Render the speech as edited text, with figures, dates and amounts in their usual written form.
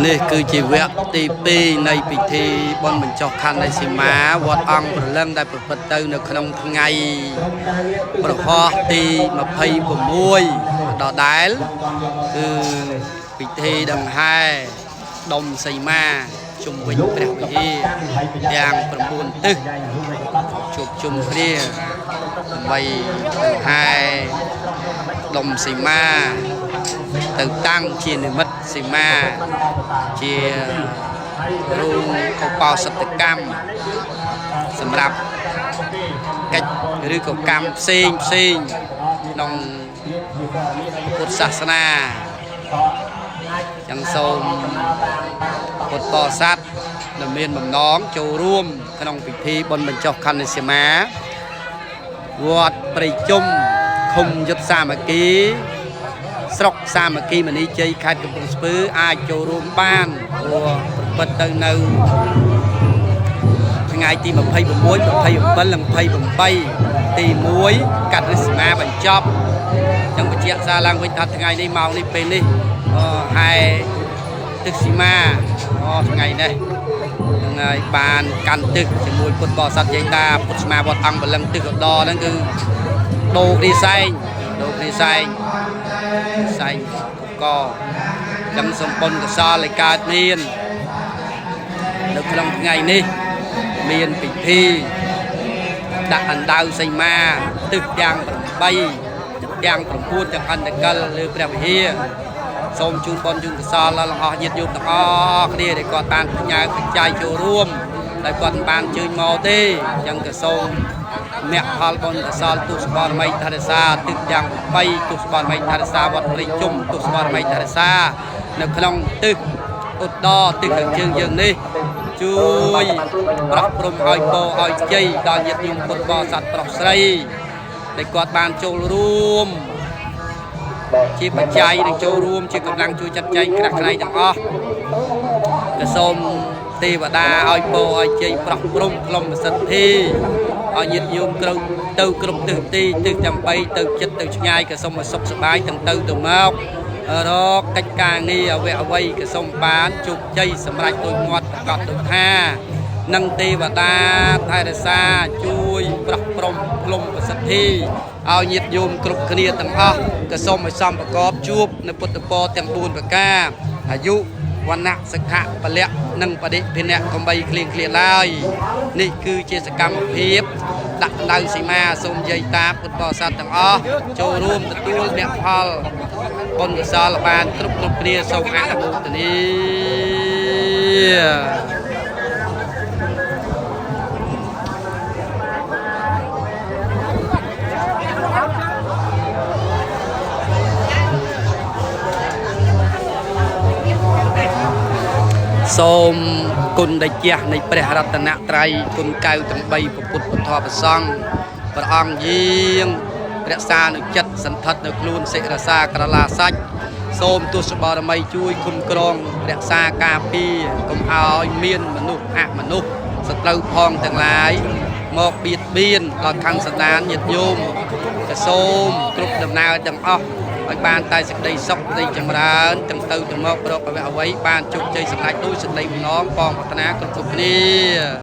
នេះគឺជាវគ្គទី2នៃពិធីបុណ្យបញ្ចុះខណ្ឌនៃសីមាវត្តអង្គព្រលឹងដែលប្រព្រឹត្តទៅនៅក្នុងថ្ងៃប្រហោះទី26ដដែលគឺពិធីដង្ហែដុំសីមាជុំវិញព្រះវិហារទាំង9ទិសជួបជុំគ្នាដើម្បីដង្ហែដុំសីមាទៅតាំងជានិមិត្តសីមាជារូបឧបោសថកម្មសម្រាប់កិច្ចឬក៏កម្មផ្សេងក្នុងពុទ្ធសាសនាចឹងសូមពុទ្ធបរិស័ទដែលមានបំណងចូលរួមក្នុងពិធីបុណ្យបញ្ចុះខណ្ឌនៃសីមាវត្តព្រៃជុំឃុំយុទ្ធសាមគ្គីស្រុកសាមគ្គីមនីជ័យខេត្តកំពង់ស្ពឺអាចចូលរួមបានព្រោះប្រព្រឹត្តទៅនៅថ្ងៃទី26 27និង28ទី1កាត់រិសមាបញ្ចប់ចឹងបញ្ជាក់សារឡើងវិញថាថ្ងៃនេះម៉ោងនេះពេលនេះហែទឹកសីមាថ្ងៃនេះហ្នឹងហើយបានកាន់ទឹកជាមួយពុទ្ធបរិស័ទយាយតាពុទ្ធស្មាវត្តអង្គបលឹងទឹកកដរហ្នឹងគឺដូរគ្រីសែងកចឹងសំបុនកសលឲ្យកើតមាននៅក្នុងថ្ងៃនេះមានពិធីដាក់អណ្ដើសីមាទឹកទាំង8ទាំង9ទាំងអន្តកលលើព្រះវិហារសូមជូនបុណ្យជូនកសលដល់អស់ញាតិញោមទាំងអស់គ្នាដែលគាត់បានផ្ញើបច្ច័យចូលរួមដែលគាត់មិនបានជើញមកទេអញ្ចឹងក៏សូមមគ្គផលបុណ្យកសលទុសបរមីថរិសាទឹកទាំង8ទុសបរមីថរិសាវត្តព្រៃជុំទុសបរមីថរិសានៅក្នុងទឹកឧត្តរទឹកខាងជើងយើងនេះជួយប្រោះព្រំឲ្យពរឲ្យជ័យដល់ញាតិញោមពុទ្ធបរិស័ទប្រុសស្រីដែលគាត់បានចូលរួមជាបច្ច័យនិងចូលរួមជាកម្លាំងជួយចាត់ចែងក្រាស់ក្រៃទាំងអស់ក៏សូមទេវតាឲ្យពរឲ្យជ័យប្រោះព្រំខ្លុំប្រសិទ្ធិឲ្យញាតិញោមគ្រប់ទិសទីទិសទាំង3ទៅចិត្តទៅឆ្ងាយក៏សូមឲ្យសុខសប្បាយទាំងទៅមករកកិច្ចការងារអ្វីក៏សូមបានជោគជ័យសម្រេចដោយមាត់ប្រកបដោយថានឹងទេវតាថែរក្សាជួយប្រោះព្រំខ្លុំប្រសិទ្ធិឲ្យញាតិញោមគ្រប់គ្នាទាំងអស់ក៏សូមឲ្យសំប្រកបជួបនៅពុទ្ធពរទាំង4ប្រការអាយុវណ្ណៈសុខៈពលៈនិងបដិភិនៈកំបីគ្លៀងគ្លាឡើយនេះគឺជាសកម្មភាពដាក់ដៅសីមាសូមយាយតាពុទ្ធបរិស័ទទាំងអស់ចូលរួមទទួលមគ្គផលបុណ្យកុសលបានគ្រប់គ្នាសូមអនុមោទនាសូមគុណដែលជះនៃព្រះរតនត្រ័យគុណកៅទាំង3ពុទ្ធពធប្រសង្ឃព្រះអង្គយាងរក្សានៅចិត្តសន្ធិដ្ឋនៅខ្លួនសិរសាក្រឡាសាច់សូមទស្សបរមីជួយគុំក្រងរក្សាការពារកុំឲ្យមានមនុស្សអមនុស្សសត្រូវផងទាំងឡាយមកបៀតបៀនដល់ខាងសន្តានញាតិញោមក៏សូមគ្រប់ដំណើរទាំងអស់ឲ្យបានតែសេចក្តីសុខសេចក្តីចម្រើនទាំងទៅទៅមកប្រកបអ្វីបានជោគជ័យសម្រេចដោយសេចក្តីបំណងបងប្រាថ្នាគ្រប់គ្នា